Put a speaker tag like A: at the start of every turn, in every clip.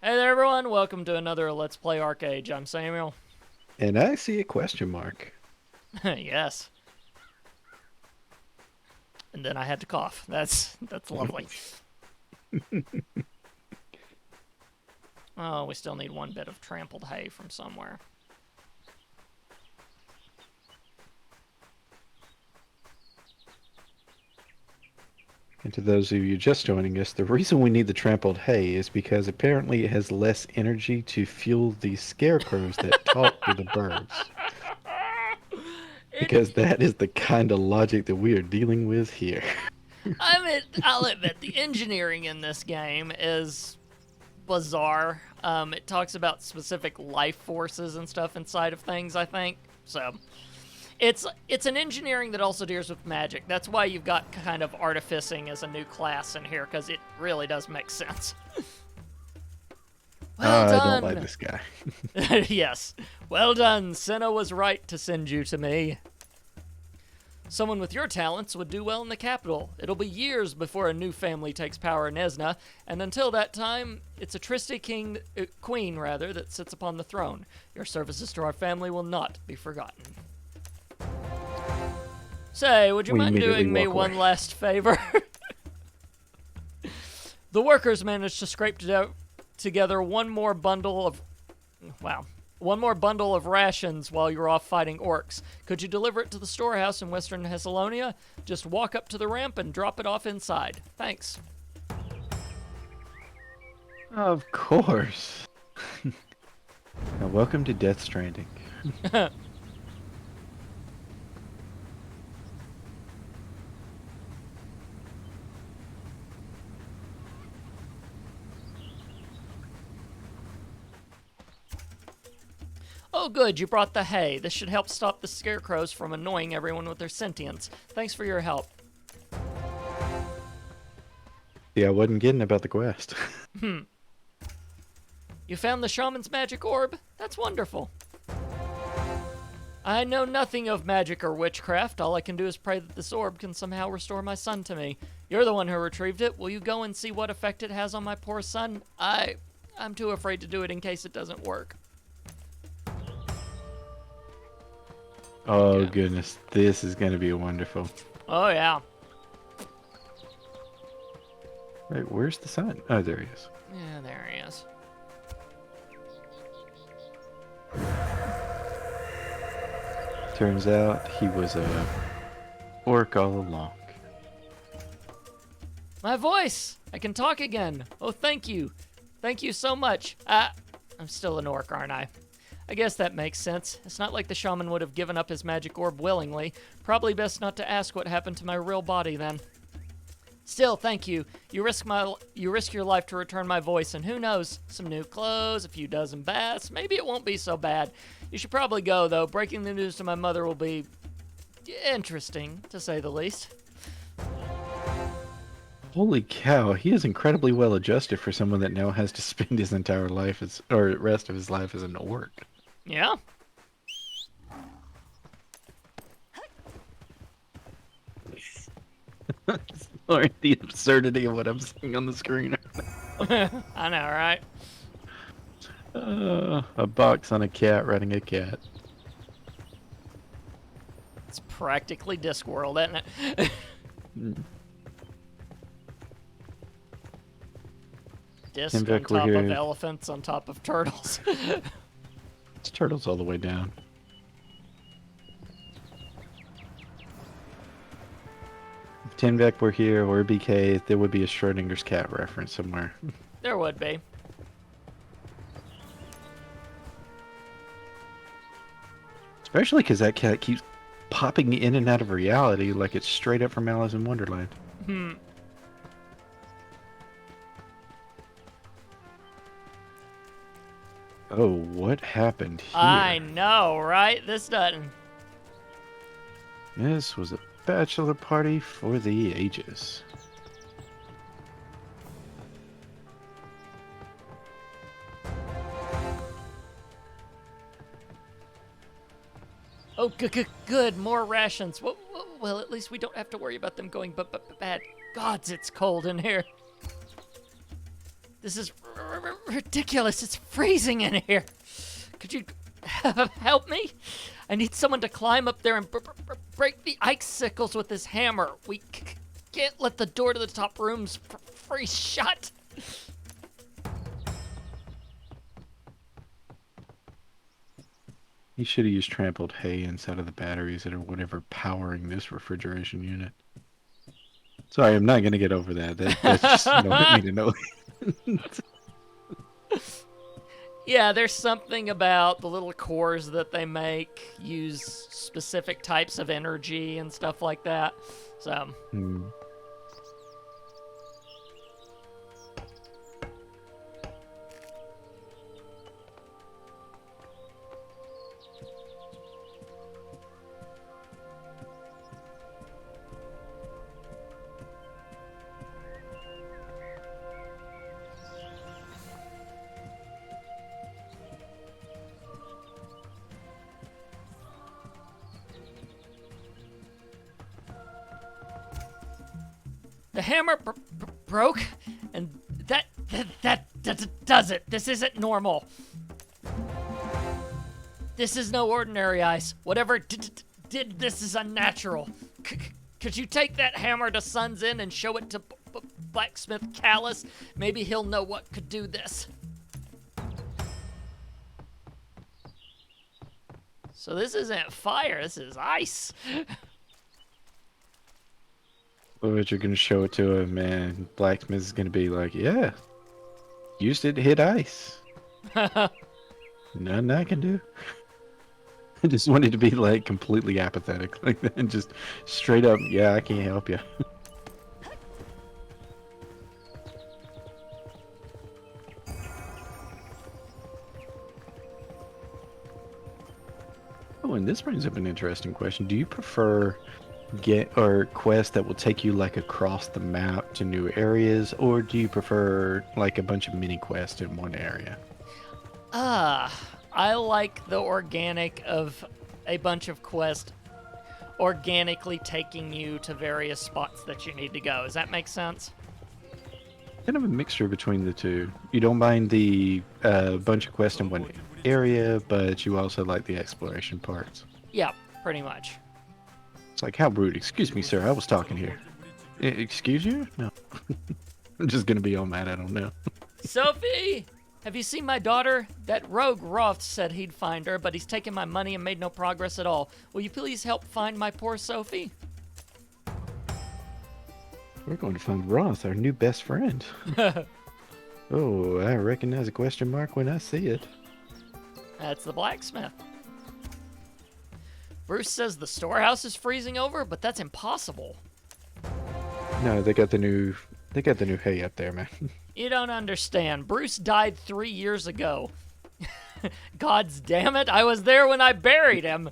A: Hey there, everyone. Welcome to another Let's Play Archage. I'm Samuel.
B: And I see a question mark.
A: Yes. And then I had to cough. That's lovely. Oh, we still need one bit of trampled hay from somewhere.
B: And to those of you just joining us, the reason we need the trampled hay is because apparently it has less energy to fuel the scarecrows that talk to the birds.
A: It.
B: Because that is the kind of logic that we are dealing with here.
A: I'll admit the engineering in this game is bizarre. It talks about specific life forces and stuff inside of things. I think so. It's an engineering that also deals with magic. That's why you've got kind of artificing as a new class in here, because it really does make sense. Well
B: I don't like
A: done.
B: this guy.
A: Yes. Well done. Senna was right to send you to me. Someone with your talents would do well in the capital. It'll be years before a new family takes power in Esna, and until that time, it's a Triste queen that sits upon the throne. Your services to our family will not be forgotten. Say, would you
B: We
A: mind
B: immediately
A: doing me
B: walk
A: one
B: away.
A: last favor? The workers managed to scrape together one more bundle of rations while you're off fighting orcs. Could you deliver it to the storehouse in Western Thessalonia? Just walk up to the ramp and drop it off inside. Thanks.
B: Of course. Now, welcome to Death Stranding.
A: Oh, good, you brought the hay. This should help stop the scarecrows from annoying everyone with their sentience. Thanks for your help.
B: See, I wasn't kidding about the quest.
A: You found the shaman's magic orb? That's wonderful. I know nothing of magic or witchcraft. All I can do is pray that this orb can somehow restore my son to me. You're the one who retrieved it. Will you go and see what effect it has on my poor son? I'm too afraid to do it in case it doesn't work.
B: Oh,
A: Okay.
B: goodness. This is going to be wonderful.
A: Oh, yeah.
B: Right, where's the sun? Oh, there he is.
A: Yeah, there he is.
B: Turns out he was a orc all along.
A: My voice! I can talk again. Oh, thank you. Thank you so much. I'm still an orc, aren't I? I guess that makes sense. It's not like the shaman would have given up his magic orb willingly. Probably best not to ask what happened to my real body then. Still, thank you. You risk your life to return my voice, and who knows? Some new clothes, a few dozen baths. Maybe it won't be so bad. You should probably go, though. Breaking the news to my mother will be interesting, to say the least.
B: Holy cow, he is incredibly well adjusted for someone that now has to spend his entire life or rest of his life as an orc.
A: Yeah?
B: Or the absurdity of what I'm seeing on the screen.
A: I know, right?
B: A box on a cat riding a cat.
A: It's practically Discworld, isn't it?
B: Mm. And
A: Disc on
B: back we're
A: top of
B: here.
A: elephants on top of turtles.
B: It's turtles all the way down. If Tinvek were here or BK, there would be a Schrodinger's cat reference somewhere.
A: There would be.
B: Especially because that cat keeps popping in and out of reality like it's straight up from Alice in Wonderland.
A: Hmm.
B: Oh, what happened
A: I
B: here?
A: know, right? This doesn't.
B: This was a bachelor party for the ages.
A: Oh, good. More rations. Well, at least we don't have to worry about them going bad. Gods, it's cold in here. This is ridiculous. It's freezing in here. Could you help me? I need someone to climb up there and break the icicles with this hammer. We can't let the door to the top rooms freeze shut.
B: You should have used trampled hay inside of the batteries that are whatever powering this refrigeration unit. Sorry, I'm not going to get over that. That's just annoying me to know.
A: Yeah, there's something about the little cores that they make use specific types of energy and stuff like that. So. The hammer broke, and that does it. This isn't normal. This is no ordinary ice. Whatever did this is unnatural. Could you take that hammer to Sun's Inn and show it to Blacksmith Callus? Maybe he'll know what could do this. So this isn't fire, this is ice.
B: But you're going to show it to him, and Blacksmith is going to be like, yeah, used it to hit ice. Nothing I can do. I just wanted to be, like, completely apathetic like that, and just straight up, yeah, I can't help you. Oh, and this brings up an interesting question. Do you prefer quests that will take you like across the map to new areas, or do you prefer like a bunch of mini quests in one area?
A: I like the organic of a bunch of quests organically taking you to various spots that you need to go. Does that make sense?
B: Kind of a mixture between the two. You don't mind the bunch of quests in one area, but you also like the exploration parts.
A: Yeah, pretty much.
B: It's like, how rude. Excuse me, sir. I was talking here. Excuse you? No. I'm just going to be all mad. I don't know.
A: Sophie! Have you seen my daughter? That rogue Roth said he'd find her, but he's taken my money and made no progress at all. Will you please help find my poor Sophie?
B: We're going to find Roth, our new best friend. Oh, I recognize a question mark when I see it.
A: That's the blacksmith. Bruce says the storehouse is freezing over, but that's impossible.
B: No, they got the new hay up there, man.
A: You don't understand. Bruce died 3 years ago. God's damn it, I was there when I buried him.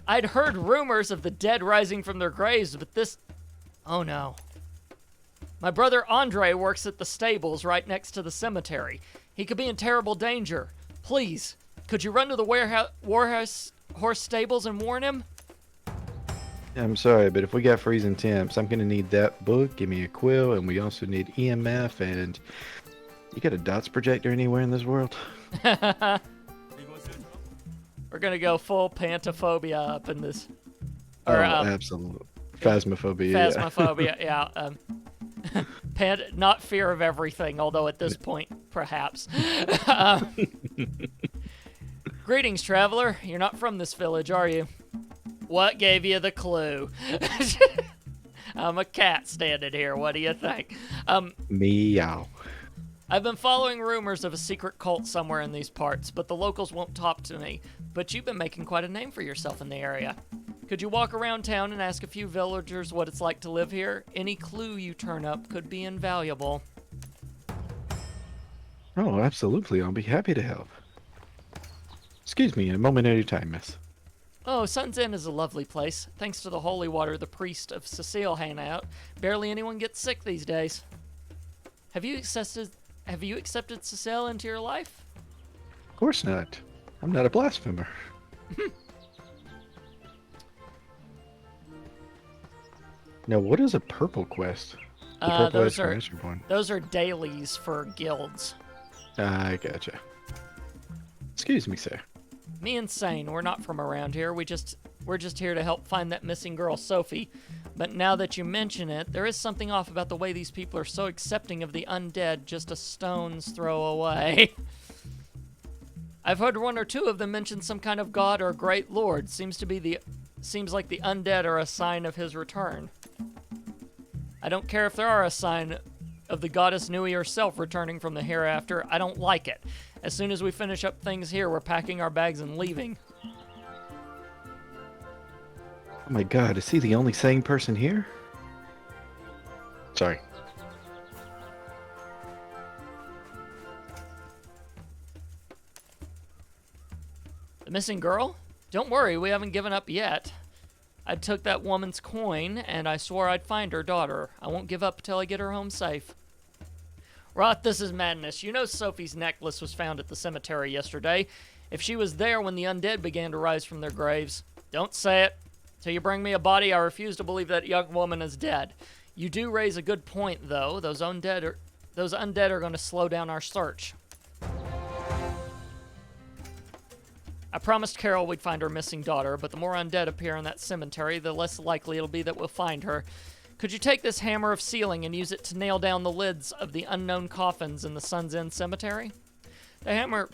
A: I'd heard rumors of the dead rising from their graves, but this... Oh no. My brother Andre works at the stables right next to the cemetery. He could be in terrible danger. Please, could you run to the Warhorse stables and warn him?
B: I'm sorry, but if we got freezing temps, I'm going to need that book. Give me a quill, and we also need EMF, and you got a dots projector anywhere in this world?
A: We're going to go full pantophobia up in this.
B: Or, absolutely. Phasmophobia.
A: Phasmophobia, yeah. Not fear of everything, although at this point, perhaps. Greetings, traveler. You're not from this village, are you? What gave you the clue? I'm a cat standing here. What do you think?
B: Meow.
A: I've been following rumors of a secret cult somewhere in these parts, but the locals won't talk to me. But you've been making quite a name for yourself in the area. Could you walk around town and ask a few villagers what it's like to live here? Any clue you turn up could be invaluable.
B: Oh, absolutely. I'll be happy to help. Excuse me, a moment at a time, miss.
A: Oh, Sun's Inn is a lovely place. Thanks to the holy water the priest of Cecile hang out, barely anyone gets sick these days. Have you accepted Cecile into your life?
B: Of course not. I'm not a blasphemer. Now, what is a purple quest? The purple
A: Those are
B: exclamation point.
A: those are dailies for guilds.
B: I gotcha. Excuse me, sir.
A: Me and Sane, we're not from around here. We're just here to help find that missing girl, Sophie. But now that you mention it, there is something off about the way these people are so accepting of the undead just a stone's throw away. I've heard one or two of them mention some kind of god or great lord. Seems like the undead are a sign of his return. I don't care if there are a sign of the goddess Nui herself returning from the hereafter. I don't like it. As soon as we finish up things here, we're packing our bags and leaving.
B: Oh my god, is he the only sane person here? Sorry.
A: The missing girl? Don't worry, we haven't given up yet. I took that woman's coin, and I swore I'd find her daughter. I won't give up till I get her home safe. Roth, this is madness. You know Sophie's necklace was found at the cemetery yesterday. If she was there when the undead began to rise from their graves. Don't say it. Till you bring me a body, I refuse to believe that young woman is dead. You do raise a good point, though. Those undead are going to slow down our search. I promised Carol we'd find her missing daughter, but the more undead appear in that cemetery, the less likely it'll be that we'll find her. Could you take this hammer of sealing and use it to nail down the lids of the unknown coffins in the Sun's End Cemetery? The hammer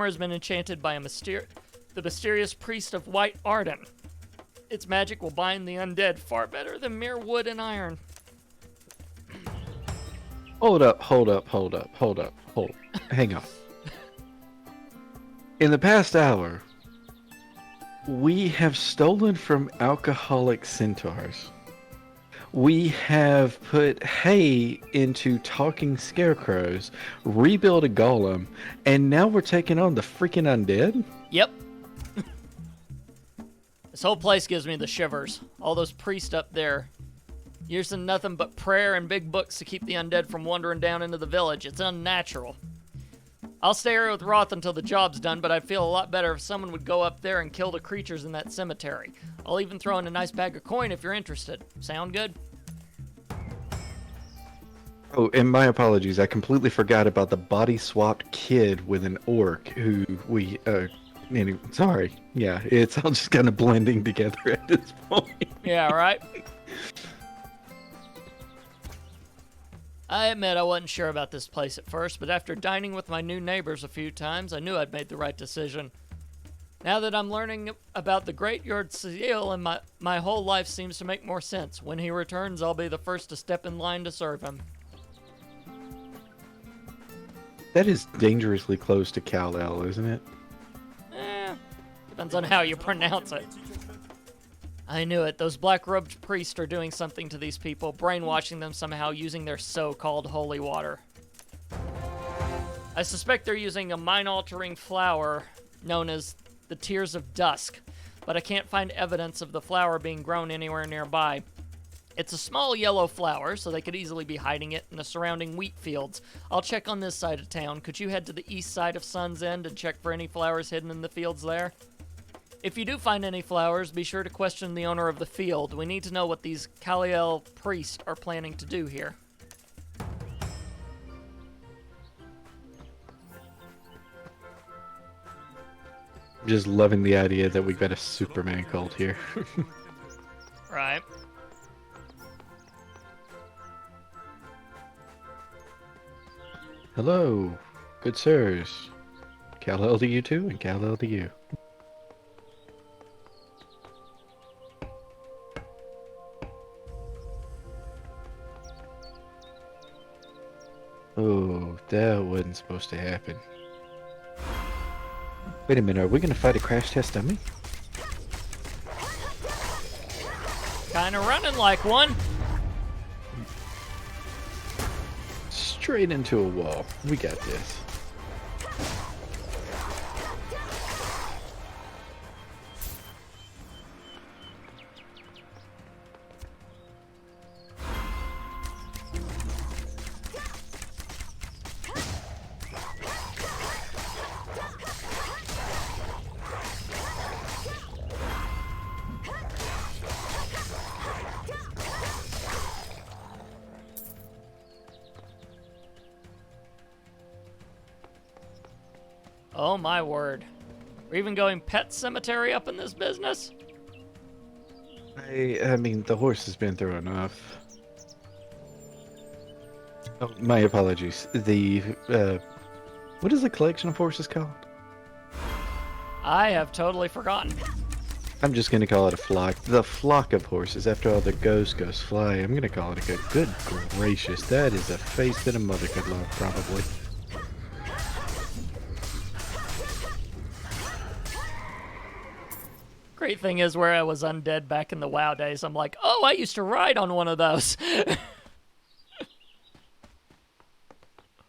A: has been enchanted by the mysterious priest of White Arden. Its magic will bind the undead far better than mere wood and iron.
B: Hold up. Hang on. In the past hour, we have stolen from alcoholic centaurs. We have put hay into talking scarecrows, rebuilt a golem, and now we're taking on the freaking undead?
A: Yep. This whole place gives me the shivers. All those priests up there, using nothing but prayer and big books to keep the undead from wandering down into the village. It's unnatural. I'll stay here with Roth until the job's done, but I'd feel a lot better if someone would go up there and kill the creatures in that cemetery. I'll even throw in a nice bag of coin if you're interested. Sound good?
B: Oh, and my apologies. I completely forgot about the body-swapped kid with an orc who we, anyway, sorry. Yeah, it's all just kind of blending together at this point.
A: Yeah, right? I admit I wasn't sure about this place at first, but after dining with my new neighbors a few times, I knew I'd made the right decision. Now that I'm learning about the great Yord Seal, and my whole life seems to make more sense. When he returns, I'll be the first to step in line to serve him.
B: That is dangerously close to Kal-El, isn't it?
A: Depends on how you pronounce it. I knew it. Those black-robed priests are doing something to these people, brainwashing them somehow using their so-called holy water. I suspect they're using a mind-altering flower known as the Tears of Dusk, but I can't find evidence of the flower being grown anywhere nearby. It's a small yellow flower, so they could easily be hiding it in the surrounding wheat fields. I'll check on this side of town. Could you head to the east side of Sun's End and check for any flowers hidden in the fields there? If you do find any flowers, be sure to question the owner of the field. We need to know what these Kal-El priests are planning to do here.
B: Just loving the idea that we've got a Superman cult here.
A: Right.
B: Hello, good sirs. Kal-El to you too, and Kal-El to you. Oh, that wasn't supposed to happen. Wait a minute, are we gonna fight a crash test dummy?
A: Kinda running like one.
B: Straight into a wall. We got this.
A: Oh my word. We're even going pet cemetery up in this business?
B: I mean, the horse has been through enough. Oh, my apologies. What is the collection of horses called?
A: I have totally forgotten.
B: I'm just gonna call it a flock. The flock of horses. After all, the ghost goes fly. I'm gonna call it a good gracious. That is a face that a mother could love, probably.
A: Great thing is where I was undead back in the WoW days, I'm like, oh, I used to ride on one of those.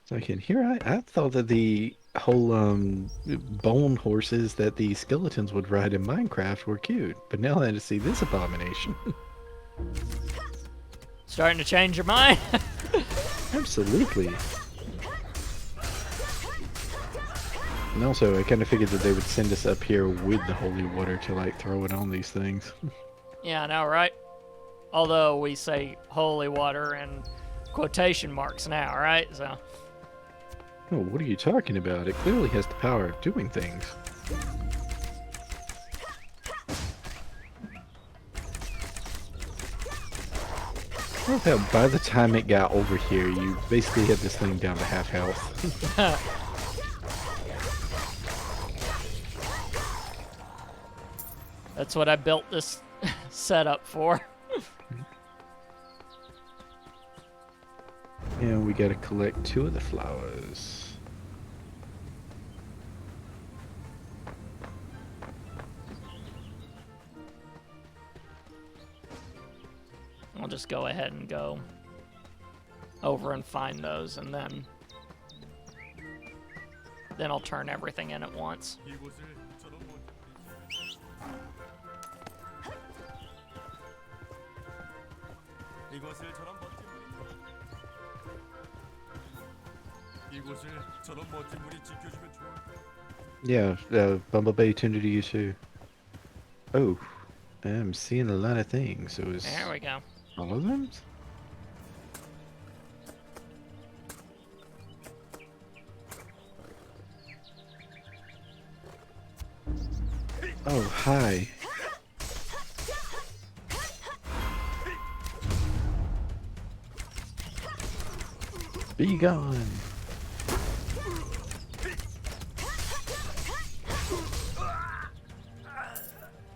B: So again, here I thought that the whole bone horses that the skeletons would ride in Minecraft were cute, but now I had to see this abomination.
A: Starting to change your mind?
B: Absolutely. And also, I kind of figured that they would send us up here with the holy water to like throw it on these things.
A: Yeah, I know, right? Although we say holy water in quotation marks now, right? So.
B: Oh, what are you talking about? It clearly has the power of doing things. I love how by the time it got over here, you basically had this thing down to half health.
A: That's what I built this setup for.
B: And we gotta collect 2 of the flowers.
A: I'll just go ahead and go over and find those, and then I'll turn everything in at once.
B: Yeah, Bumblebee tuned to you too. Oh, I'm seeing a lot of things. So is
A: There we go.
B: all of them? Oh, hi. Be gone.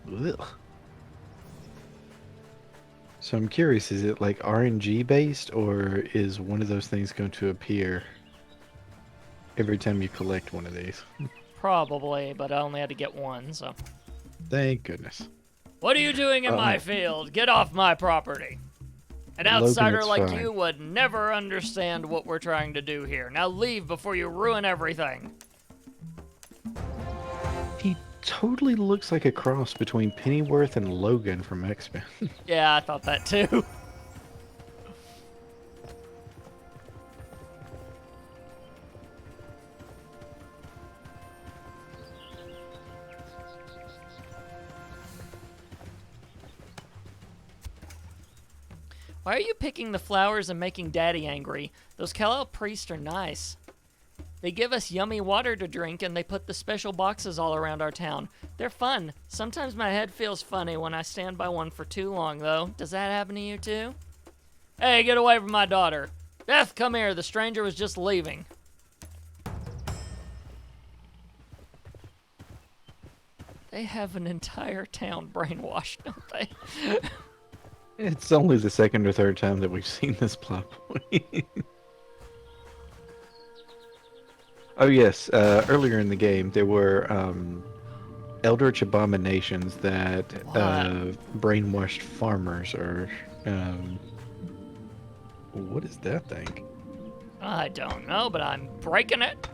B: Ugh. So I'm curious, is it like RNG based, or is one of those things going to appear every time you collect one of these?
A: Probably, but I only had to get one, so.
B: Thank goodness.
A: What are you doing in my field? Get off my property. An outsider
B: it's
A: like
B: fine.
A: you would never understand what we're trying to do here. Now leave before you ruin everything.
B: He totally looks like a cross between Pennyworth and Logan from X-Men.
A: Yeah, I thought that too. Why are you picking the flowers and making Daddy angry? Those Kal-El priests are nice. They give us yummy water to drink, and they put the special boxes all around our town. They're fun. Sometimes my head feels funny when I stand by one for too long, though. Does that happen to you, too? Hey, get away from my daughter. Beth, come here. The stranger was just leaving. They have an entire town brainwashed, don't they?
B: It's only the second or third time that we've seen this plot point. Oh yes, earlier in the game there were eldritch abominations that brainwashed farmers, or what is that thing?
A: I don't know, but I'm breaking it.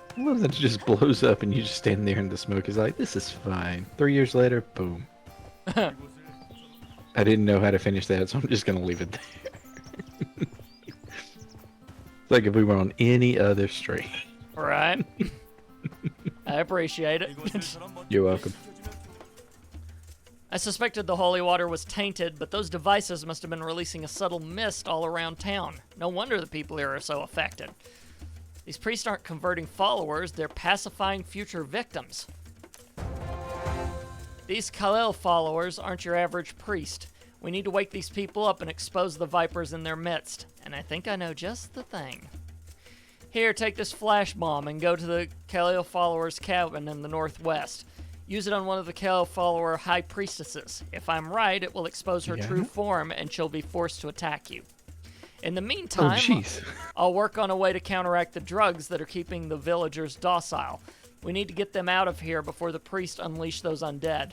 B: I love that it just blows up and you just stand there in the smoke. Is like, this is fine. 3 years later, boom. I didn't know how to finish that, so I'm just gonna leave it there. It's like if we were on any other stream.
A: Right. I appreciate it.
B: You're welcome.
A: I I suspected the holy water was tainted, but those devices must have been releasing a subtle mist all around town. No wonder the people here are so affected. These priests aren't converting followers, they're pacifying future victims. These Khalil followers aren't your average priest. We need to wake these people up and expose the vipers in their midst. And I think I know just the thing. Here, take this flash bomb and go to the Khalil followers' cabin in the northwest. Use it on one of the Khalil follower high priestesses. If I'm right, it will expose her true form and she'll be forced to attack you. In the meantime, I'll work on a way to counteract the drugs that are keeping the villagers docile. We need to get them out of here before the priest unleash those undead.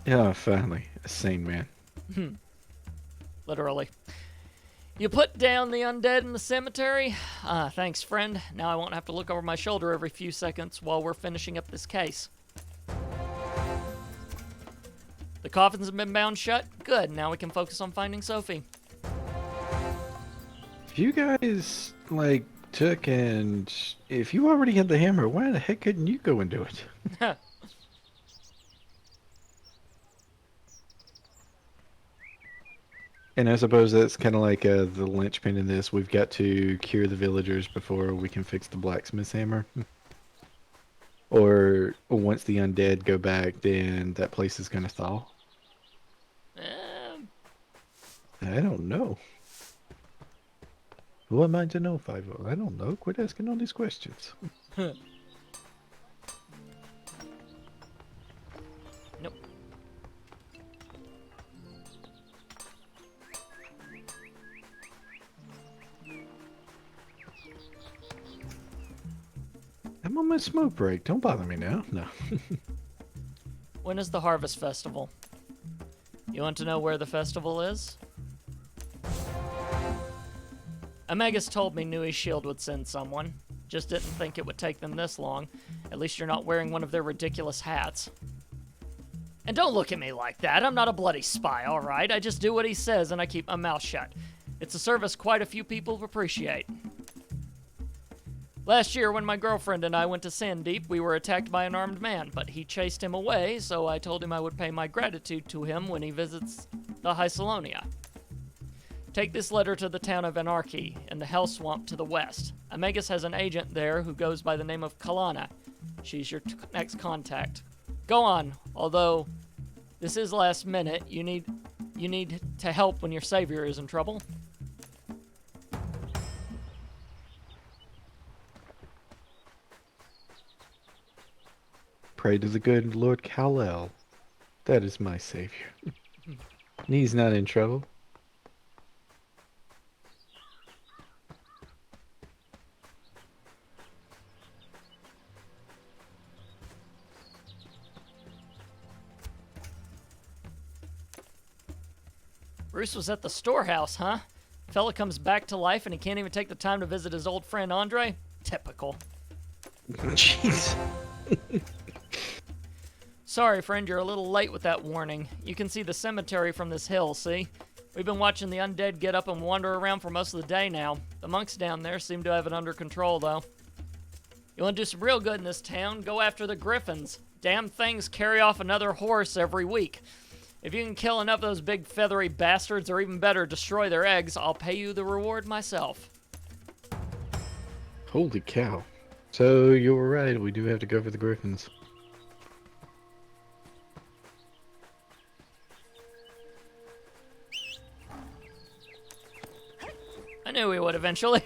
B: Yeah, finally, a sane man.
A: Literally. You put down the undead in the cemetery? Thanks, friend. Now I won't have to look over my shoulder every few seconds while we're finishing up this case. The coffins have been bound shut? Good, now we can focus on finding Sophie.
B: If you guys, took and... If you already had the hammer, why the heck couldn't you go and do it? And I suppose that's kind of like the linchpin in this. We've got to cure the villagers before we can fix the blacksmith's hammer. Or once the undead go back, then that place is going to thaw. I don't know. Who am I to know, Five-O? I don't know. Quit asking all these questions.
A: Nope.
B: I'm on my smoke break. Don't bother me now. No.
A: When is the Harvest Festival? You want to know where the festival is? Amegas told me Nui's shield would send someone. Just didn't think it would take them this long. At least you're not wearing one of their ridiculous hats. And don't look at me like that. I'm not a bloody spy, alright? I just do what he says and I keep my mouth shut. It's a service quite a few people appreciate. Last year, when my girlfriend and I went to Sandeep, we were attacked by an armed man, but he chased him away, so I told him I would pay my gratitude to him when he visits the Hycelonia. Take this letter to the town of Anarchy, in the Hell Swamp to the west. Amegas has an agent there who goes by the name of Kalana. She's your next contact. Go on, although this is last minute, you need to help when your savior is in trouble.
B: Pray to the good Lord Kal-El. That is my savior. And he's not in trouble.
A: Bruce was at the storehouse, huh? Fella comes back to life and he can't even take the time to visit his old friend Andre? Typical.
B: Jeez.
A: Sorry, friend, you're a little late with that warning. You can see the cemetery from this hill, see? We've been watching the undead get up and wander around for most of the day now. The monks down there seem to have it under control, though. You want to do some real good in this town? Go after the griffins. Damn things carry off another horse every week. If you can kill enough of those big feathery bastards, or even better, destroy their eggs, I'll pay you the reward myself.
B: Holy cow. So you were right, we do have to go for the griffins.
A: I knew we would eventually.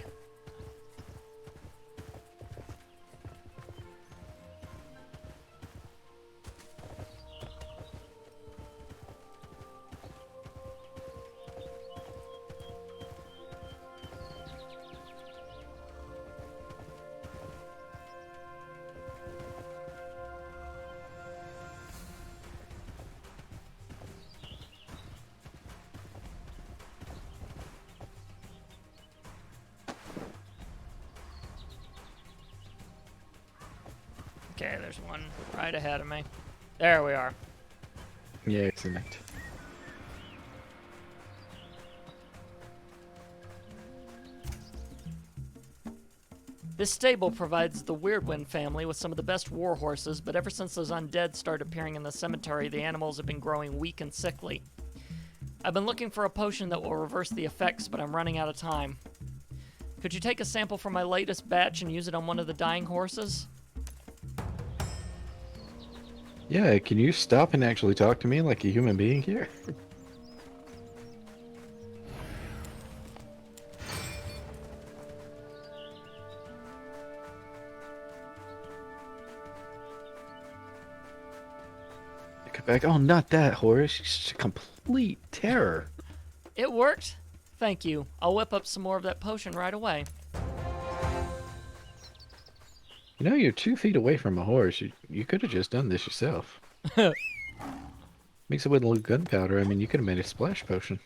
A: Okay, there's one right ahead of me. There we are.
B: Yeah, excellent.
A: This stable provides the Weirdwind family with some of the best war horses, but ever since those undead started appearing in the cemetery, the animals have been growing weak and sickly. I've been looking for a potion that will reverse the effects, but I'm running out of time. Could you take a sample from my latest batch and use it on one of the dying horses?
B: Yeah, can you stop and actually talk to me like a human being here? Come back. Oh, not that horse. She's a complete terror.
A: It worked. Thank you. I'll whip up some more of that potion right away.
B: You know, you're 2 feet away from a horse. You could have just done this yourself. Mix it with a little gunpowder. I mean, you could have made a splash potion.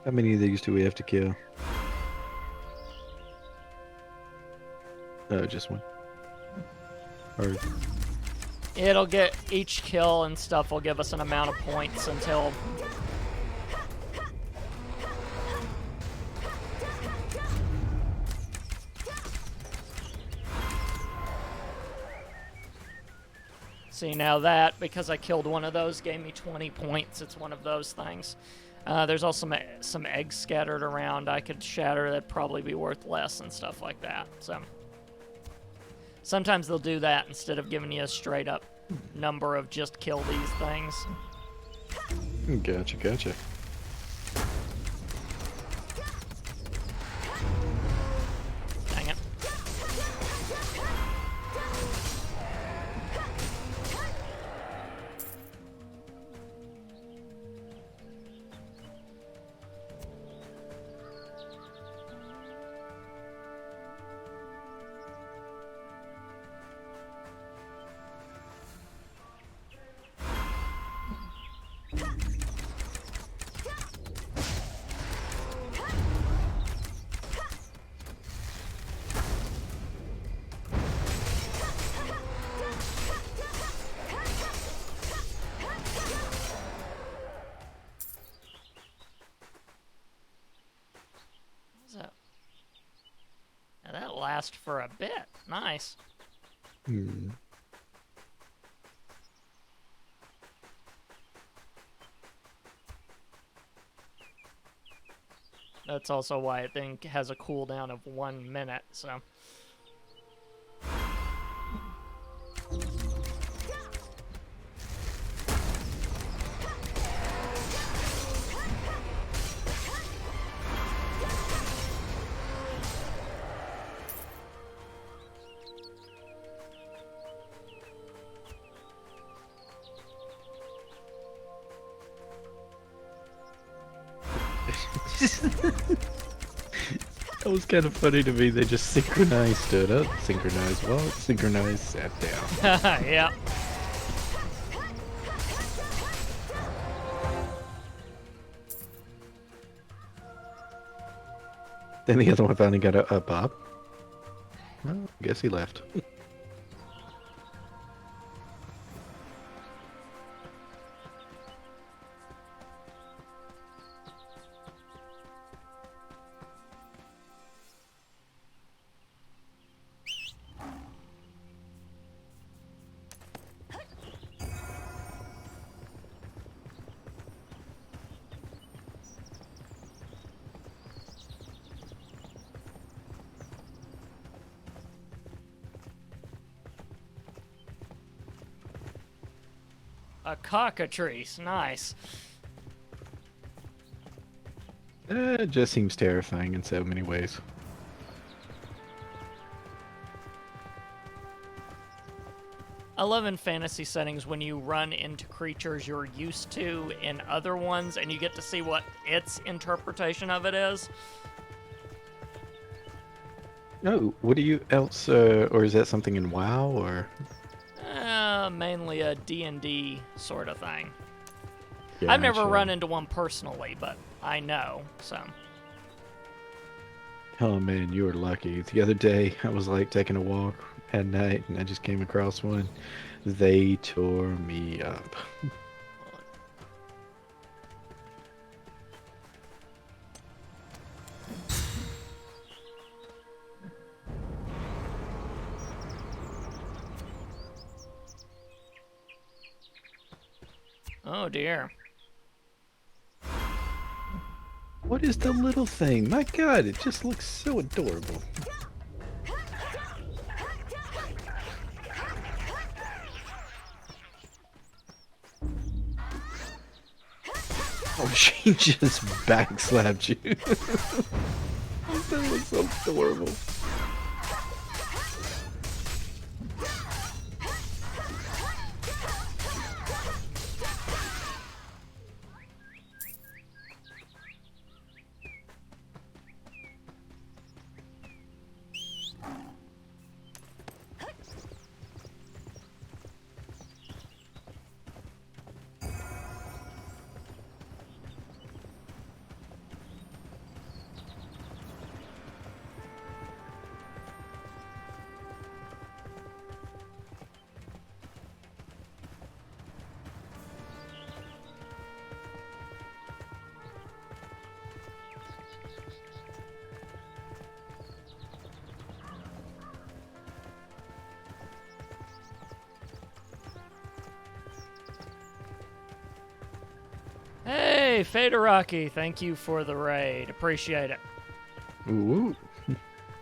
B: How many of these do we have to kill? Just one. Or
A: It'll get each kill and stuff will give us an amount of points until... See, now that, because I killed one of those, gave me 20 points. It's one of those things. There's also some eggs scattered around I could shatter that'd probably be worth less and stuff like that. So sometimes they'll do that instead of giving you a straight up number of just kill these things.
B: Gotcha, gotcha.
A: Dang it. Now that lasts for a bit. Nice. That's also why it then has a cooldown of 1 minute, so...
B: That was kind of funny to me. They just synchronized, stood up, synchronized, walked, synchronized, sat down.
A: Yeah.
B: Then the other one finally got a pop. Well, I guess he left.
A: A cockatrice. Nice.
B: It just seems terrifying in so many ways.
A: I love in fantasy settings when you run into creatures you're used to in other ones and you get to see what its interpretation of it is.
B: No, what do you else, or is that something in WoW, or?
A: Mainly a D&D sort of thing. I've never
B: Gotcha.
A: run into one personally, but I know, so.
B: Oh man, you were lucky. The other day, I was like taking a walk at night, and I just came across one. They tore me up.
A: Oh dear.
B: What is the little thing? My God, it just looks so adorable. Oh, she just backslapped you. That was so adorable.
A: Hey, Federaki, thank you for the raid. Appreciate it.
B: Ooh.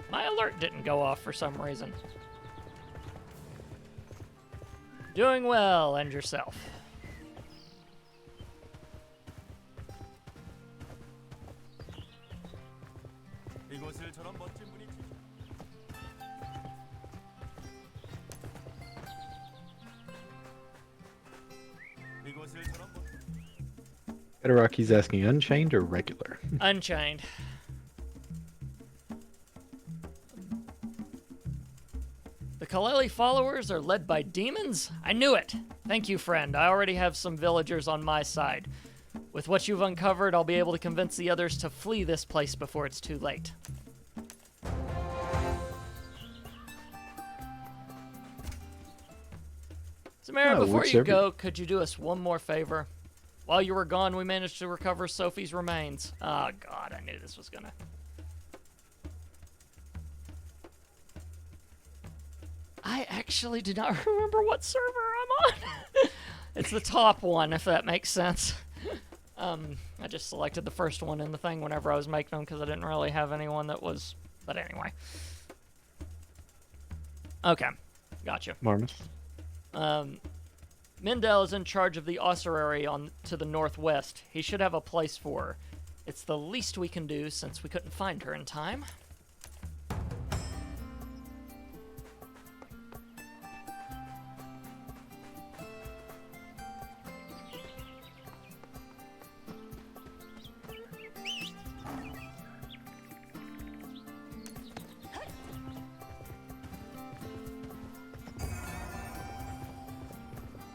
A: My alert didn't go off for some reason. Doing well, and yourself.
C: 이곳을처럼 멋진 분이 이곳을처럼
B: Edaraki's asking unchained or regular?
A: Unchained. The Kaleli followers are led by demons? I knew it! Thank you, friend. I already have some villagers on my side. With what you've uncovered, I'll be able to convince the others to flee this place before it's too late. Samara,
B: Oh,
A: before you
B: whichever-
A: go, could you do us one more favor? While you were gone, we managed to recover Sophie's remains. Oh, God, I knew this was gonna... I actually do not remember what server I'm on. It's the top one, if that makes sense. I just selected the first one in the thing whenever I was making them because I didn't really have anyone that was... But anyway. Okay, gotcha.
B: Marmus?
A: Mindel is in charge of the ossuary to the northwest. He should have a place for her. It's the least we can do since we couldn't find her in time.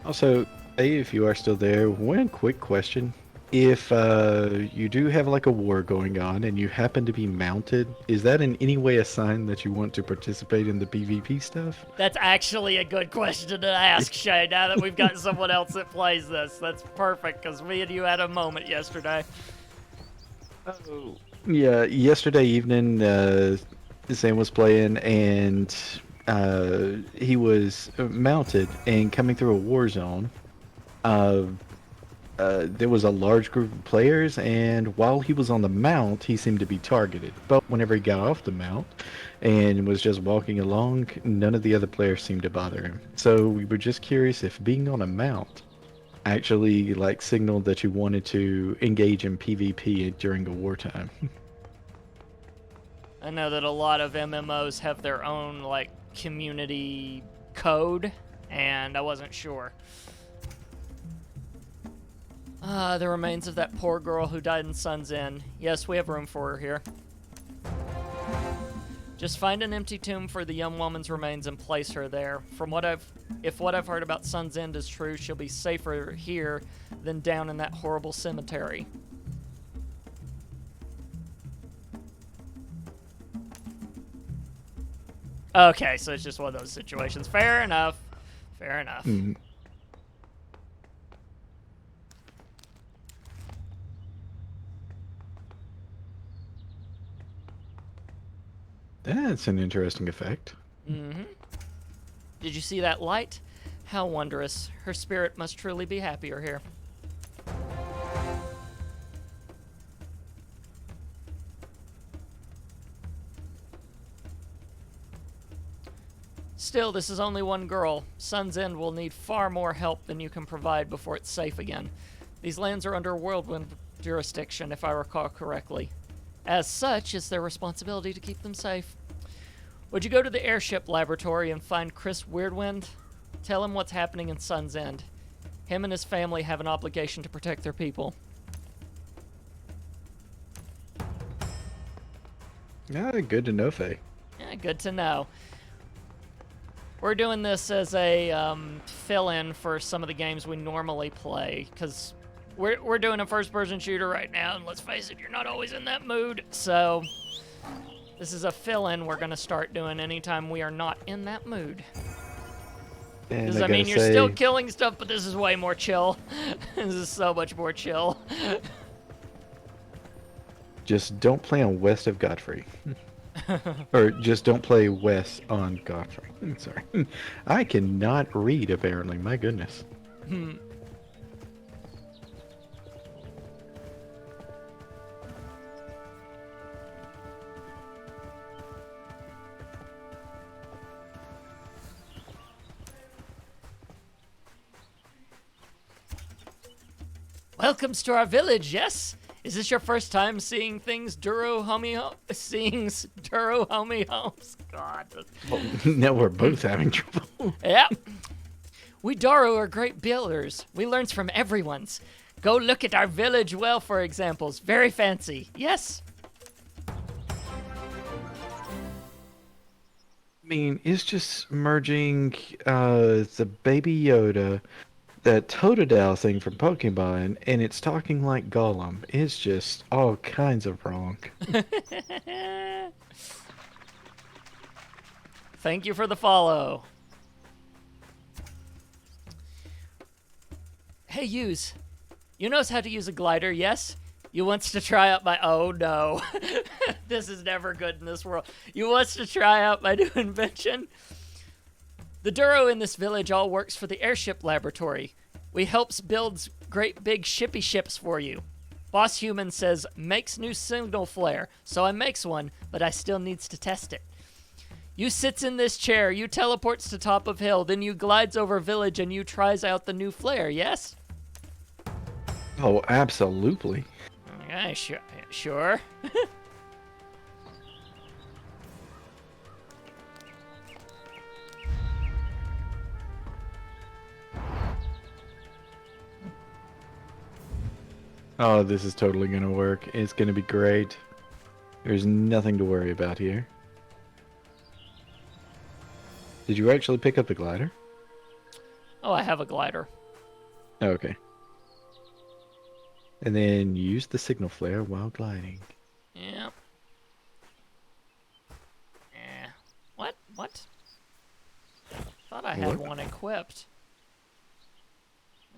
B: Also, hey, if you are still there, one quick question. If you do have like a war going on and you happen to be mounted, is that in any way a sign that you want to participate in the PvP stuff?
A: That's actually a good question to ask, Shay, now that we've got someone else that plays this. That's perfect, because me and you had a moment yesterday.
B: Oh. Yeah, yesterday evening, Sam was playing and he was mounted and coming through a war zone. There was a large group of players, and while he was on the mount, he seemed to be targeted. But whenever he got off the mount and was just walking along, none of the other players seemed to bother him. So we were just curious if being on a mount actually like signaled that you wanted to engage in PvP during a wartime.
A: I know that a lot of MMOs have their own, like, community code, and I wasn't sure. The remains of that poor girl who died in Sun's Inn. Yes, we have room for her here. Just find an empty tomb for the young woman's remains and place her there. If what I've heard about Sun's End is true, she'll be safer here than down in that horrible cemetery. Okay, so it's just one of those situations. Fair enough. Fair enough.
B: Mm. That's an interesting effect.
A: Mm-hmm. Did you see that light? How wondrous. Her spirit must truly be happier here. Still, this is only one girl. Sun's End will need far more help than you can provide before it's safe again. These lands are under Whirlwind jurisdiction, if I recall correctly. As such, it's their responsibility to keep them safe. Would you go to the airship laboratory and find Chris Weirdwind? Tell him what's happening in Sun's End. Him and his family have an obligation to protect their people.
B: Yeah, good to know, Faye.
A: Yeah, good to know. We're doing this as a fill-in for some of the games we normally play, because we're doing a first-person shooter right now, and let's face it, you're not always in that mood. So this is a fill-in we're going to start doing anytime we are not in that mood.
B: And
A: Because, I mean, you're still killing stuff, but this is way more chill. This is so much more chill.
B: Just don't play on West of Godfrey. Or just don't play West on Godfrey. Sorry. I cannot read, apparently. My goodness.
A: Welcome to our village, yes? Is this your first time seeing Duro Homie Homes? God.
B: Well, now we're both having trouble.
A: Yeah. We Doro are great builders. We learn from everyone's. Go look at our village well, for examples. Very fancy. Yes?
B: I mean, it's just merging the Baby Yoda, that Totodile thing from Pokemon, and it's talking like Gollum. It's just all kinds of wrong.
A: Thank you for the follow. Hey, Yous. You knows how to use a glider, yes? You wants to try out my... Oh, no. This is never good in this world. You wants to try out my new invention? The Duro in this village all works for the airship laboratory. We helps builds great big shippy ships for you. Boss Human says, makes new signal flare, so I makes one, but I still needs to test it. You sits in this chair, you teleports to top of hill, then you glides over village and you tries out the new flare, yes?
B: Oh, absolutely.
A: Okay, sure.
B: Oh, this is totally gonna work. It's gonna be great. There's nothing to worry about here. Did you actually pick up the glider?
A: Oh, I have a glider.
B: Oh, okay. And then use the signal flare while gliding.
A: Yeah. What? Thought I had one equipped.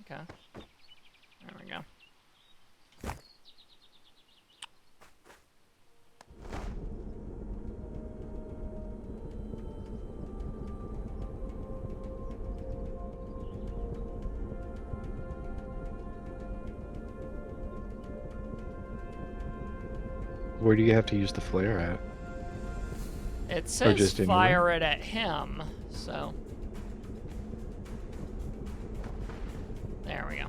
A: Okay. There we go.
B: Where do you have to use the flare at?
A: It says
B: just
A: fire it at him, so... There we go.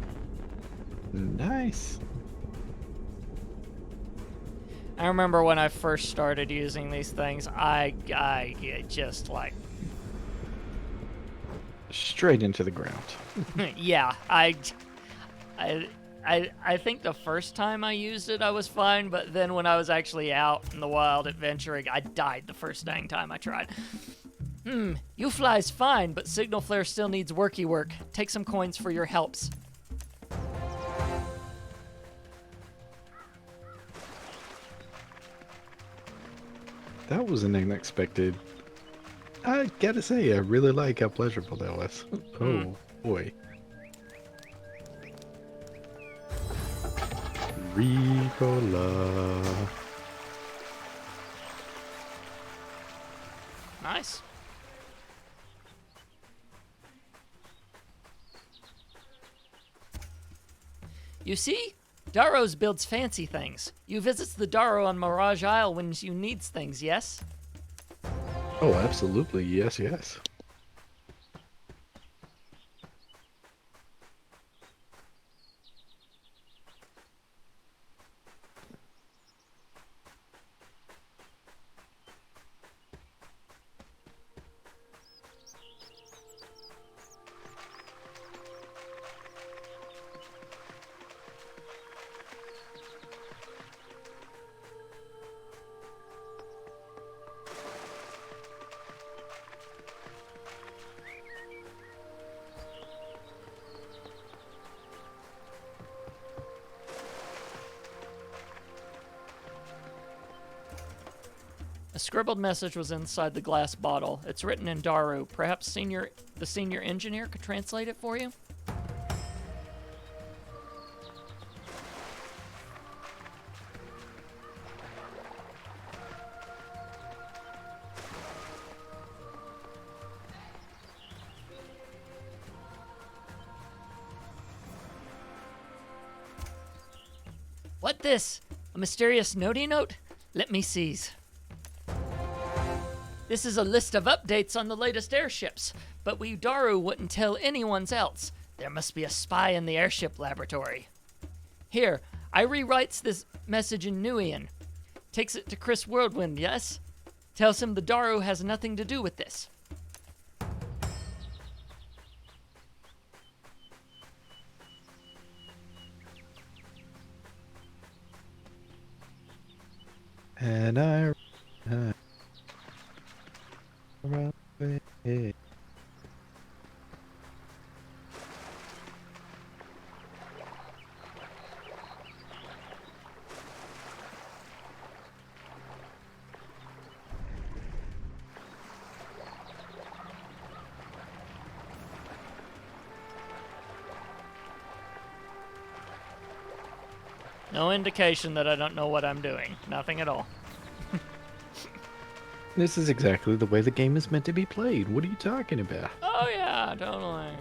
B: Nice.
A: I remember when I first started using these things, I just like...
B: Straight into the ground.
A: Yeah, I think the first time I used it, I was fine, but then when I was actually out in the wild adventuring, I died the first dang time I tried. You fly's fine, but Signal Flare still needs worky work. Take some coins for your helps.
B: That was an unexpected. I gotta say, I really like how pleasurable that was. Oh, boy. Ricola.
A: Nice. You see? Darrow's builds fancy things. You visits the Darrow on Mirage Isle when you needs things, yes?
B: Oh, absolutely. Yes, yes.
A: A scribbled message was inside the glass bottle. It's written in Daru. Perhaps the senior engineer could translate it for you? What this? A mysterious notey note? Let me seize. This is a list of updates on the latest airships, but we Daru wouldn't tell anyone else. There must be a spy in the airship laboratory. Here, I rewrites this message in Nuian. Takes it to Chris Whirlwind, yes? Tells him the Daru has nothing to do with this.
B: And I run away.
A: No indication that I don't know what I'm doing. Nothing at all.
B: This is exactly the way the game is meant to be played. What are you talking about?
A: Oh yeah, totally.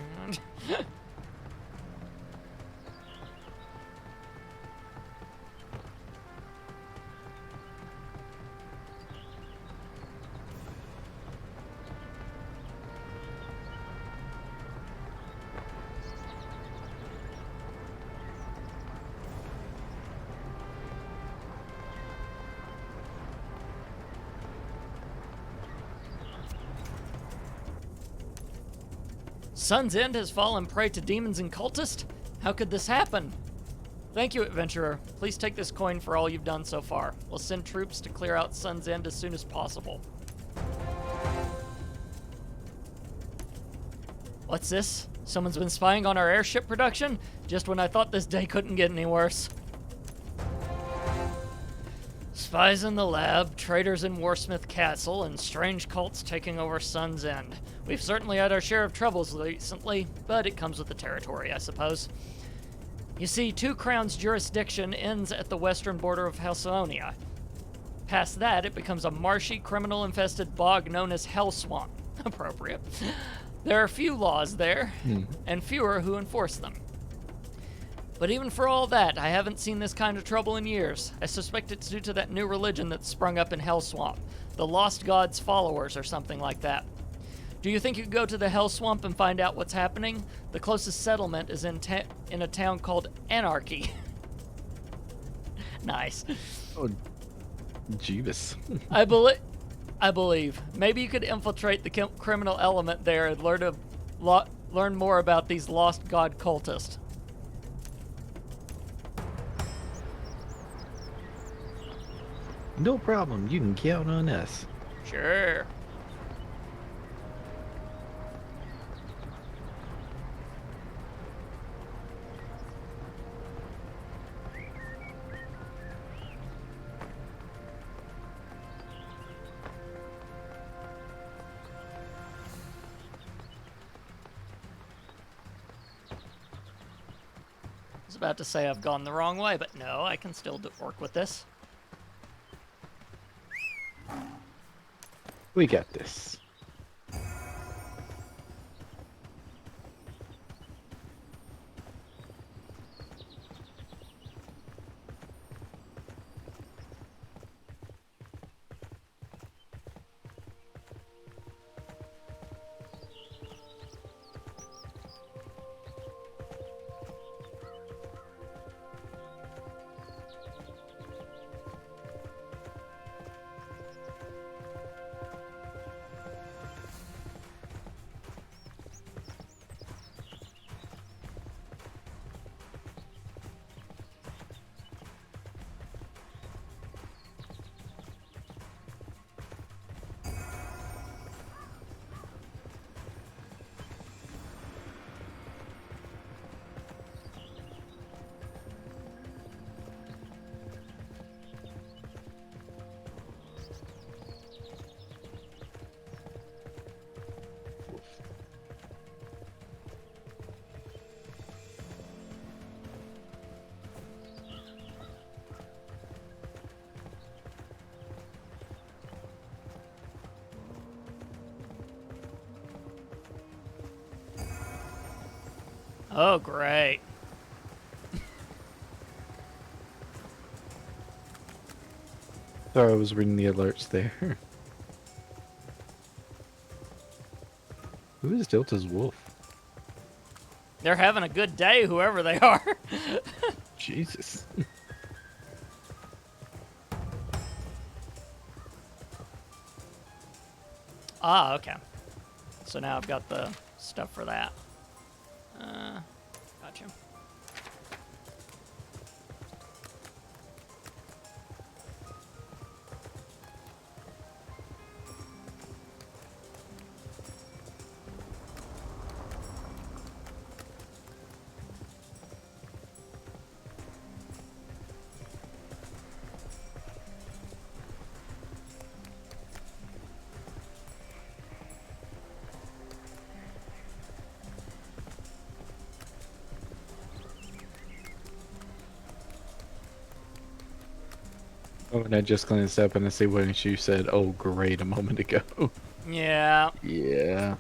A: Sun's End has fallen prey to demons and cultists? How could this happen? Thank you, adventurer. Please take this coin for all you've done so far. We'll send troops to clear out Sun's End as soon as possible. What's this? Someone's been spying on our airship production? Just when I thought this day couldn't get any worse. Spies in the lab, traitors in Warsmith Castle, and strange cults taking over Sun's End. We've certainly had our share of troubles recently, but it comes with the territory, I suppose. You see, Two Crowns' jurisdiction ends at the western border of Halcyonia. Past that, it becomes a marshy, criminal-infested bog known as Hell Swamp. Appropriate. There are few laws there, and fewer who enforce them. But even for all that, I haven't seen this kind of trouble in years. I suspect it's due to that new religion that's sprung up in Hell Swamp. The Lost Gods followers or something like that. Do you think you could go to the Hell Swamp and find out what's happening? The closest settlement is in a town called Anarchy. Nice.
B: Oh, Jeebus.
A: I believe. Maybe you could infiltrate the criminal element there and learn more about these Lost God cultists.
B: No problem. You can count on us.
A: Sure. I was about to say I've gone the wrong way, but no, I can still work with this.
B: We got this.
A: Oh, great.
B: Sorry, I was reading the alerts there. Who is Delta's wolf?
A: They're having a good day, whoever they are.
B: Jesus.
A: Ah, okay. So now I've got the stuff for that. Gotcha.
B: Oh, and I just glanced up and I see what you said. Oh, great, a moment ago.
A: Yeah.
B: Yeah.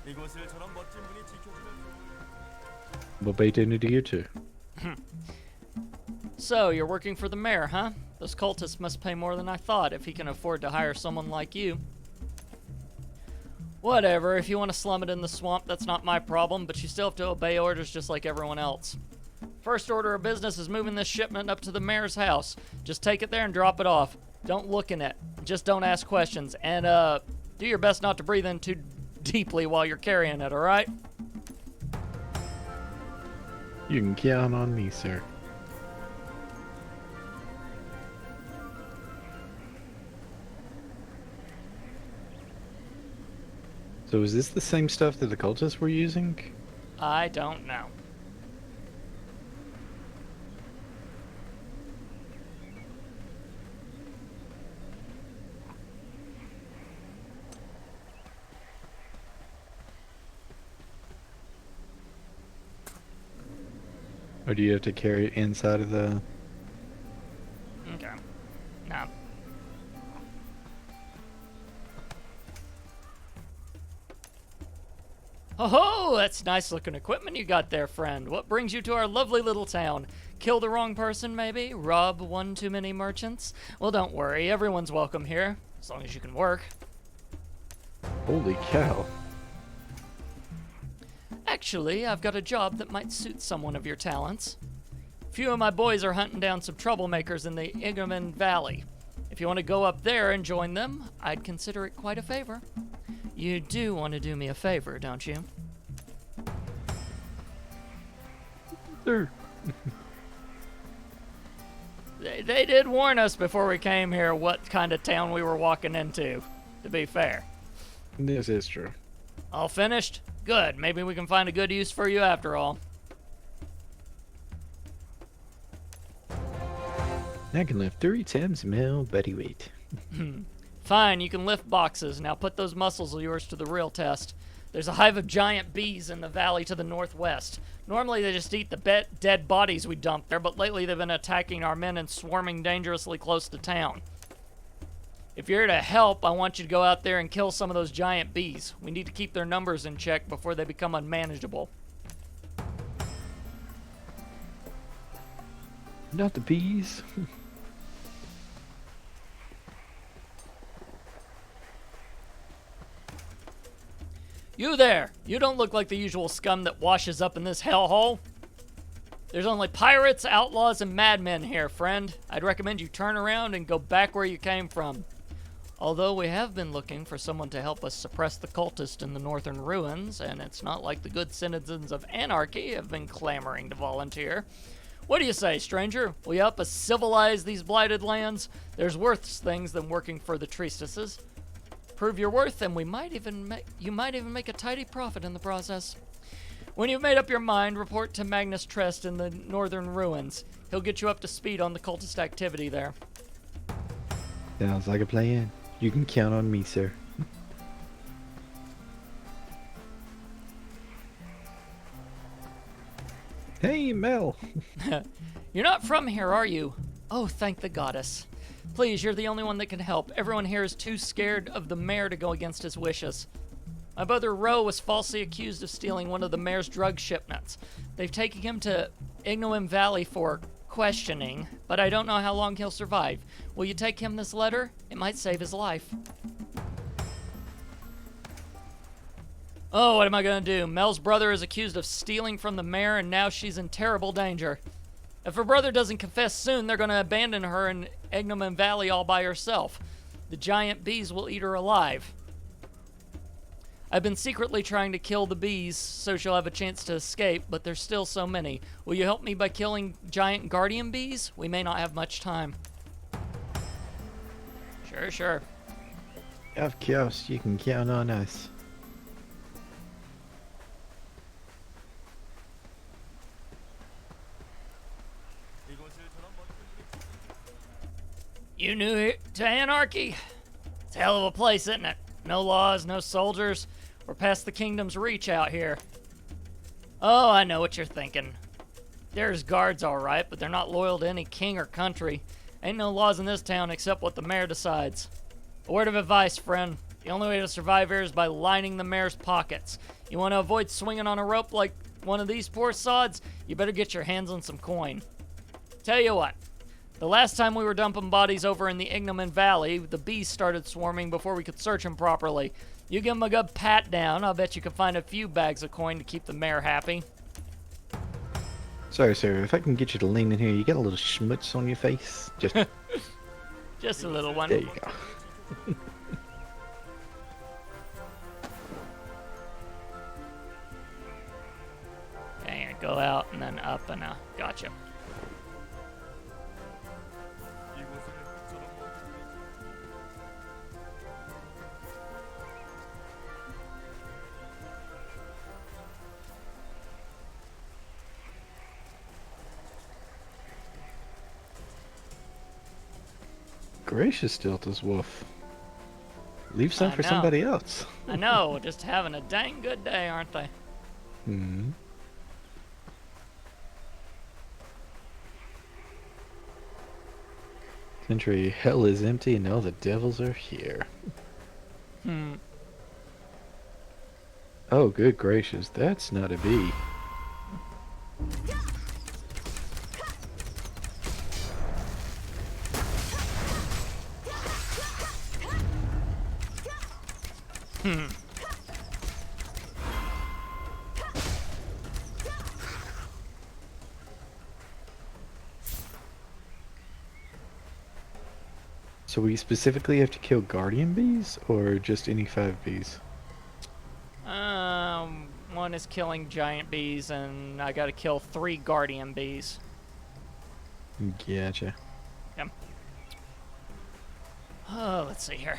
C: 이곳을 저런 멋진 분이 지켜주면
B: What bait into you too?
A: So, you're working for the mayor, huh? Those cultists must pay more than I thought if he can afford to hire someone like you. Whatever, if you want to slum it in the swamp, that's not my problem, but you still have to obey orders just like everyone else. First order of business is moving this shipment up to the mayor's house. Just take it there and drop it off. Don't look in it. Just don't ask questions. And, do your best not to breathe in too deeply while you're carrying it, alright?
B: You can count on me, sir. So is this the same stuff that the cultists were using?
A: I don't know.
B: Or do you have to carry it inside of the...
A: Okay. No. Oh, that's nice looking equipment you got there, friend. What brings you to our lovely little town? Kill the wrong person, maybe? Rob one too many merchants? Well, don't worry, everyone's welcome here, as long as you can work.
B: Holy cow.
A: Actually, I've got a job that might suit someone of your talents. A few of my boys are hunting down some troublemakers in the Ignomin Valley. If you want to go up there and join them, I'd consider it quite a favor. You do want to do me a favor, don't you?
B: Sure.
A: They did warn us before we came here what kind of town we were walking into, to be fair.
B: This is true.
A: All finished? Good. Maybe we can find a good use for you after all.
B: I can lift 3 times my body weight.
A: Fine, you can lift boxes. Now put those muscles of yours to the real test. There's a hive of giant bees in the valley to the northwest. Normally they just eat the dead bodies we dump there, but lately they've been attacking our men and swarming dangerously close to town. If you're here to help, I want you to go out there and kill some of those giant bees. We need to keep their numbers in check before they become unmanageable.
B: Not the bees.
A: You there! You don't look like the usual scum that washes up in this hellhole. There's only pirates, outlaws, and madmen here, friend. I'd recommend you turn around and go back where you came from. Although we have been looking for someone to help us suppress the cultists in the northern ruins, and it's not like the good citizens of Anarchy have been clamoring to volunteer. What do you say, stranger? Will you help us civilize these blighted lands? There's worse things than working for the priestesses. Prove your worth, and you might even make a tidy profit in the process. When you've made up your mind, report to Magnus Trest in the northern ruins. He'll get you up to speed on the cultist activity there.
B: Sounds like a plan. You can count on me, sir. Hey, Mel.
A: You're not from here, are you? Oh, thank the goddess. Please, you're the only one that can help. Everyone here is too scared of the mayor to go against his wishes. My brother Roe was falsely accused of stealing one of the mayor's drug shipments. They've taken him to Ignomin Valley for questioning, but I don't know how long he'll survive. Will you take him this letter? It might save his life. Oh, what am I going to do? Mel's brother is accused of stealing from the mayor, and now she's in terrible danger. If her brother doesn't confess soon, they're going to abandon her in Ignomin Valley all by herself. The giant bees will eat her alive. I've been secretly trying to kill the bees so she'll have a chance to escape, but there's still so many. Will you help me by killing giant guardian bees? We may not have much time. Sure.
B: Of course, you can count on us.
A: You new here to Anarchy? It's a hell of a place, isn't it? No laws, no soldiers. We're past the kingdom's reach out here. Oh, I know what you're thinking. There's guards, all right, but they're not loyal to any king or country. Ain't no laws in this town except what the mayor decides. A word of advice, friend. The only way to survive here is by lining the mayor's pockets. You want to avoid swinging on a rope like one of these poor sods? You better get your hands on some coin. Tell you what. The last time we were dumping bodies over in the Ignomin Valley, the bees started swarming before we could search them properly. You give them a good pat down, I'll bet you can find a few bags of coin to keep the mayor happy.
B: Sorry, sir. If I can get you to lean in here, you got a little schmutz on your face. Just
A: Just a little one.
B: there you go.
A: Okay, go out and then up and gotcha.
B: Gracious, Stiltus Wolf. Leave some
A: I
B: for
A: know.
B: somebody else.
A: I know, just having a dang good day, aren't they?
B: Hmm. Century hell is empty and all the devils are here. Oh, good gracious, that's not a bee.
A: Hmm.
B: So we specifically have to kill guardian bees, or just any 5 bees?
A: One is killing giant bees, and I gotta kill 3 guardian bees.
B: Gotcha.
A: Yep. Oh, let's see here.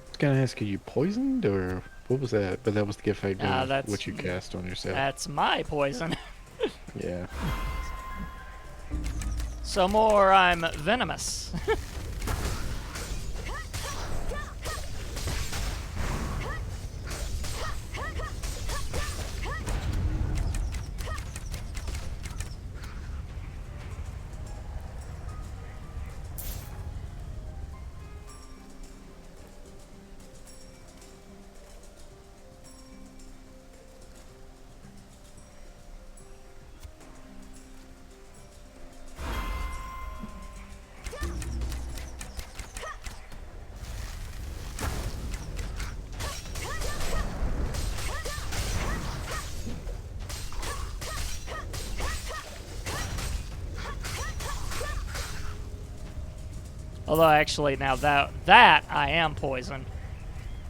B: I was gonna ask, are you poisoned, or what was that? But that was the effect of
A: That's
B: what you cast on yourself.
A: that's my poison.
B: Yeah.
A: Some more, I'm venomous. Although actually now that I am poisoned.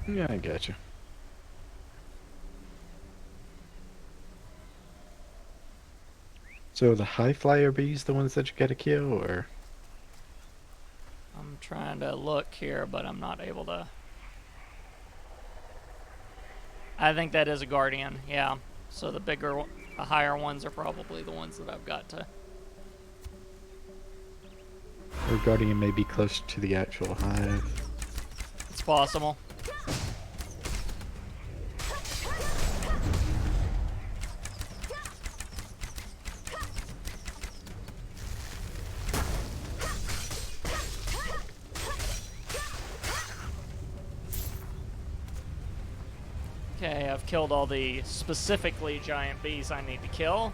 B: Yeah, I gotcha. So the high flyer bees, the ones that you gotta kill, or?
A: I'm trying to look here, but I'm not able to. I think that is a guardian, yeah. So the higher ones are probably the ones that I've got to.
B: Or guardian may be closer to the actual hive.
A: It's possible. Okay, I've killed all the specifically giant bees I need to kill.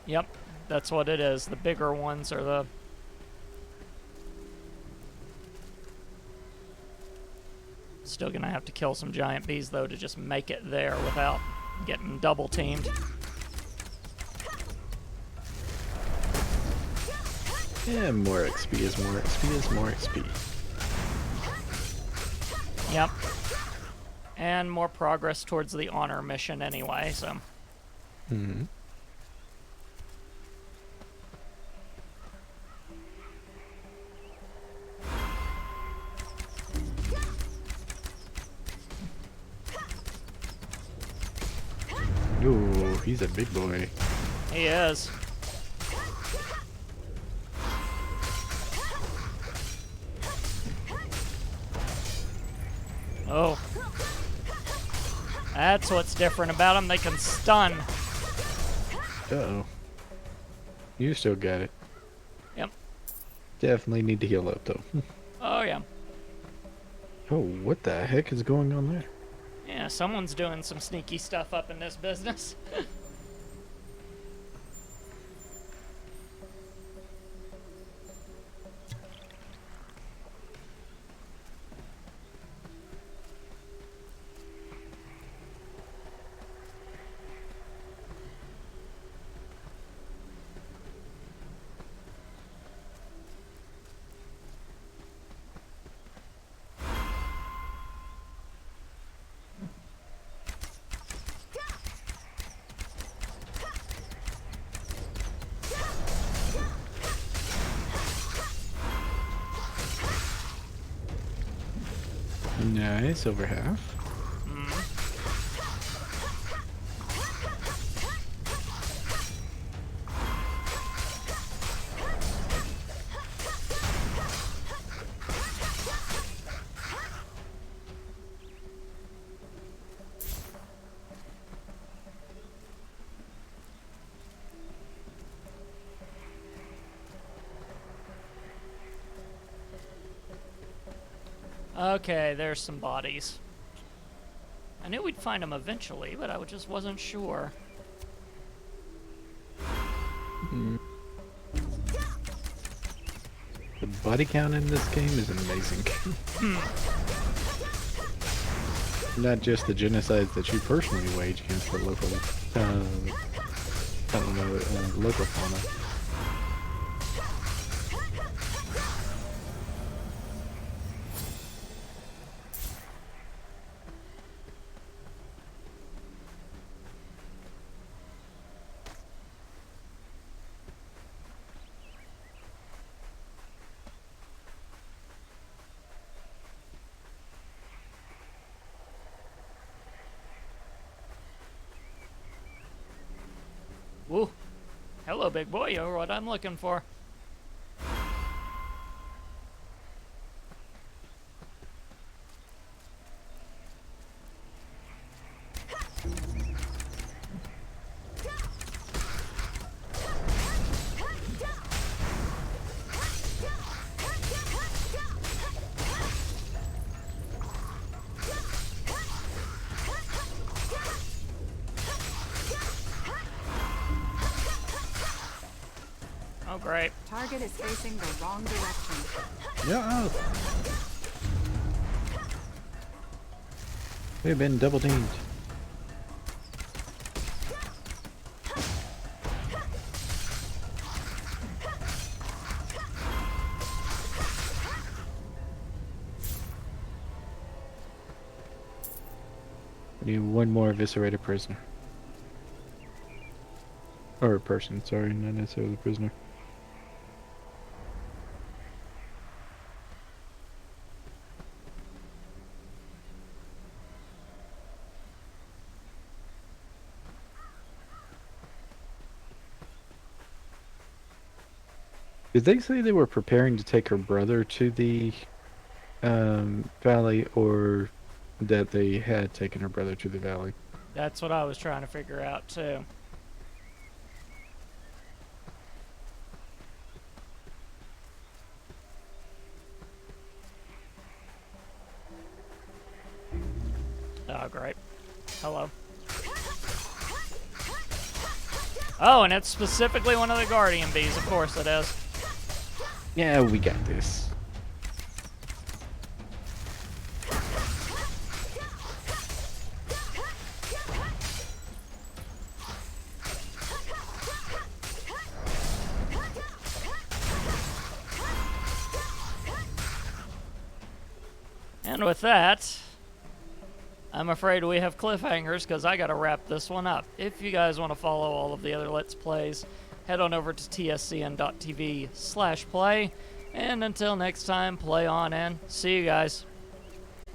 A: Yep, that's what it is. The bigger ones are the... Still gonna have to kill some giant bees, though, to just make it there without getting double teamed.
B: Yeah, more XP is more XP is more XP.
A: Yep. And more progress towards the honor mission anyway, so...
B: Mm-hmm. Ooh, he's a big boy.
A: He is. Oh. That's what's different about them. They can stun.
B: Uh-oh. You still got it.
A: Yep.
B: Definitely need to heal up, though.
A: Oh, yeah.
B: Oh, what the heck is going on there?
A: Yeah, someone's doing some sneaky stuff up in this business.
B: Nice, over half.
A: Okay, there's some bodies. I knew we'd find them eventually, but I just wasn't sure.
B: The body count in this game is amazing. Not just the genocides that you personally wage against the local, I don't know, local fauna.
A: Woo. Hello, big boy. You're what I'm looking for. Oh, great.
D: Target is facing the wrong direction.
B: Yeah. We've been double teamed. I need one more eviscerated prisoner. Or a person, sorry, not necessarily a prisoner. Did they say they were preparing to take her brother to the valley, or that they had taken her brother to the valley?
A: That's what I was trying to figure out, too. Oh, great. Hello. Oh, and it's specifically one of the Guardian Bees. Of course it is.
B: Yeah, we got this.
A: And with that, I'm afraid we have cliffhangers because I got to wrap this one up. If you guys want to follow all of the other Let's Plays, head on over to tscn.tv/play. And until next time, play on and see you guys.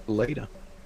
B: Later.